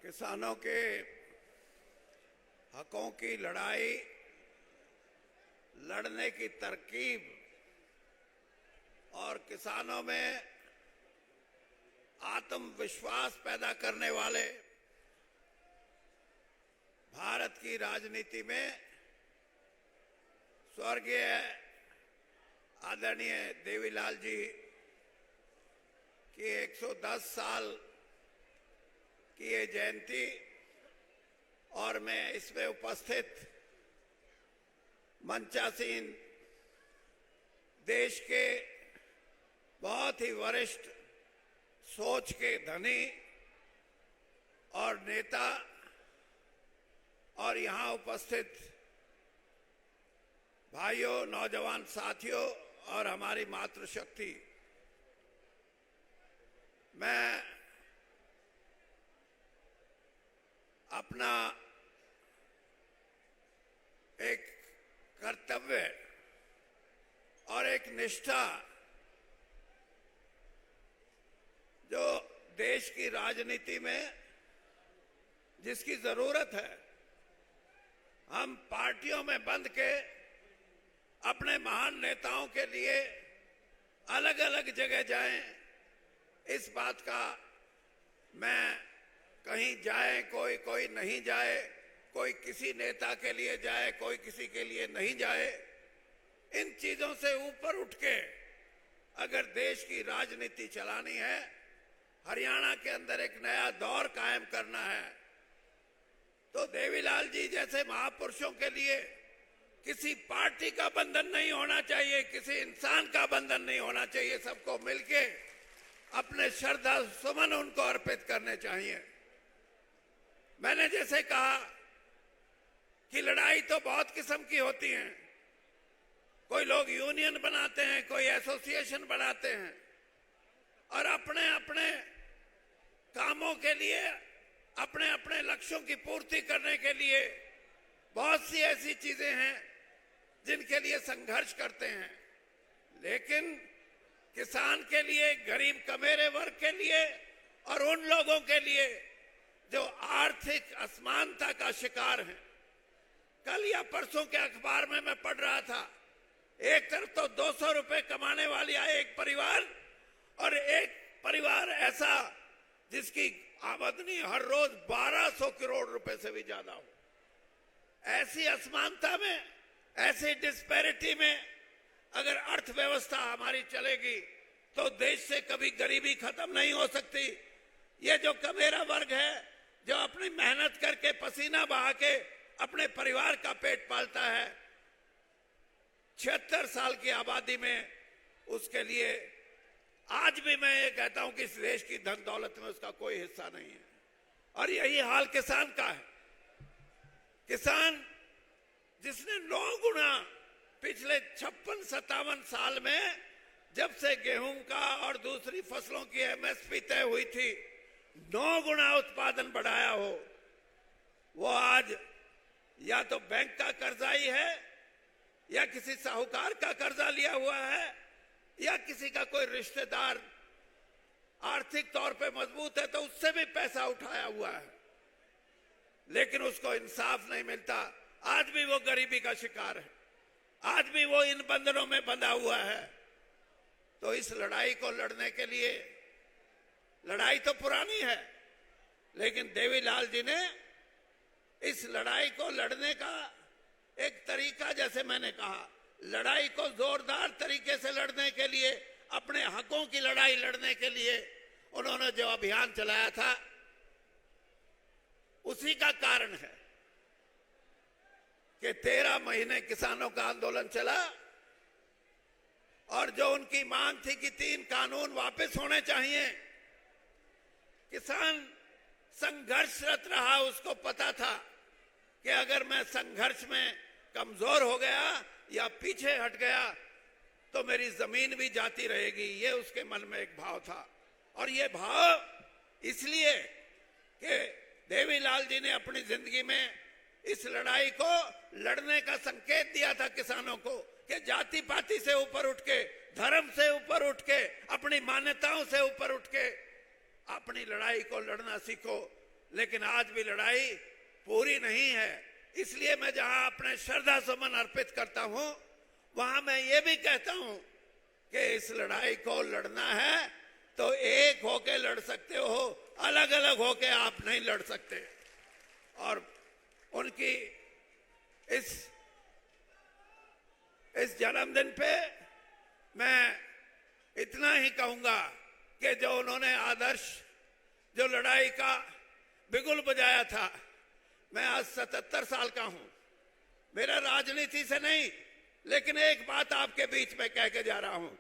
किसानों के हकों की लड़ाई लड़ने की तरकीब और किसानों में आत्मविश्वास पैदा करने वाले भारत की राजनीति में स्वर्गीय आदरणीय देवीलाल जी की 110 साल की ये जयंती और मैं इसमें उपस्थित मंचासीन देश के बहुत ही वरिष्ठ सोच के धनी और नेता और यहाँ उपस्थित भाइयों, नौजवान साथियों और हमारी मातृशक्ति, मैं अपना एक कर्तव्य और एक निष्ठा जो देश की राजनीति में जिसकी जरूरत है, हम पार्टियों में बंध के अपने महान नेताओं के लिए अलग अलग जगह जाएं, इस बात का मैं कहीं जाए कोई नहीं जाए, कोई किसी नेता के लिए जाए, कोई किसी के लिए नहीं जाए, इन चीजों से ऊपर उठ के अगर देश की राजनीति चलानी है, हरियाणा के अंदर एक नया दौर कायम करना है, तो देवीलाल जी जैसे महापुरुषों के लिए किसी पार्टी का बंधन नहीं होना चाहिए, किसी इंसान का बंधन नहीं होना चाहिए। सबको मिलके अपने श्रद्धा सुमन उनको अर्पित करने चाहिए। मैंने जैसे कहा कि लड़ाई तो बहुत किस्म की होती है। कोई लोग यूनियन बनाते हैं, कोई एसोसिएशन बनाते हैं और अपने अपने कामों के लिए, अपने अपने लक्ष्यों की पूर्ति करने के लिए बहुत सी ऐसी चीजें हैं जिनके लिए संघर्ष करते हैं। लेकिन किसान के लिए, गरीब कमेरे वर्ग के लिए और उन लोगों के लिए जो आर्थिक असमानता का शिकार हैं, कल या परसों के अखबार में मैं पढ़ रहा था, एक तरफ तो 200 रुपए कमाने वाली एक परिवार और एक परिवार ऐसा जिसकी आमदनी हर रोज 1200 करोड़ रुपए से भी ज्यादा हो। ऐसी असमानता में, ऐसी डिस्पैरिटी में अगर अर्थव्यवस्था हमारी चलेगी तो देश से कभी गरीबी खत्म नहीं हो सकती। ये जो कमेरा वर्ग है, जो अपनी मेहनत करके पसीना बहा के अपने परिवार का पेट पालता है, 76 साल की आबादी में उसके लिए आज भी मैं ये कहता हूं कि इस देश की धन दौलत में उसका कोई हिस्सा नहीं है। और यही हाल किसान का है। किसान जिसने 9 गुना पिछले 56-57 साल में, जब से गेहूं का और दूसरी फसलों की एमएसपी तय हुई थी, 9 गुना उत्पादन बढ़ाया हो, वो आज या तो बैंक का कर्जाई है या किसी साहूकार का कर्जा लिया हुआ है या किसी का कोई रिश्तेदार आर्थिक तौर पे मजबूत है तो उससे भी पैसा उठाया हुआ है, लेकिन उसको इंसाफ नहीं मिलता। आज भी वो गरीबी का शिकार है, आज भी वो इन बंधनों में बंधा हुआ है। तो इस लड़ाई को लड़ने के लिए, लड़ाई तो पुरानी है, लेकिन देवीलाल जी ने इस लड़ाई को लड़ने का एक तरीका, जैसे मैंने कहा, लड़ाई को जोरदार तरीके से लड़ने के लिए, अपने हकों की लड़ाई लड़ने के लिए उन्होंने जो अभियान चलाया था, उसी का कारण है कि 13 महीने किसानों का आंदोलन चला और जो उनकी मांग थी कि 3 कानून वापस होने चाहिए, किसान संघर्षरत रहा। उसको पता था कि अगर मैं संघर्ष में कमजोर हो गया या पीछे हट गया तो मेरी जमीन भी जाती रहेगी। ये उसके मन में एक भाव था। और ये भाव इसलिए कि देवीलाल जी ने अपनी जिंदगी में इस लड़ाई को लड़ने का संकेत दिया था किसानों को कि जाति पाति से ऊपर उठ के, धर्म से ऊपर उठ के, अपनी मान्यताओं से ऊपर उठ के अपनी लड़ाई को लड़ना सीखो। लेकिन आज भी लड़ाई पूरी नहीं है। इसलिए मैं जहां अपने श्रद्धा सुमन अर्पित करता हूं, वहां मैं ये भी कहता हूं कि इस लड़ाई को लड़ना है तो एक होके लड़ सकते हो, अलग अलग होके आप नहीं लड़ सकते। और उनकी इस जन्मदिन पे मैं इतना ही कहूंगा कि जो उन्होंने आदर्श, जो लड़ाई का बिगुल बजाया था, मैं आज 77 साल का हूं। मेरा राजनीति से नहीं, लेकिन एक बात आपके बीच में कह के जा रहा हूं।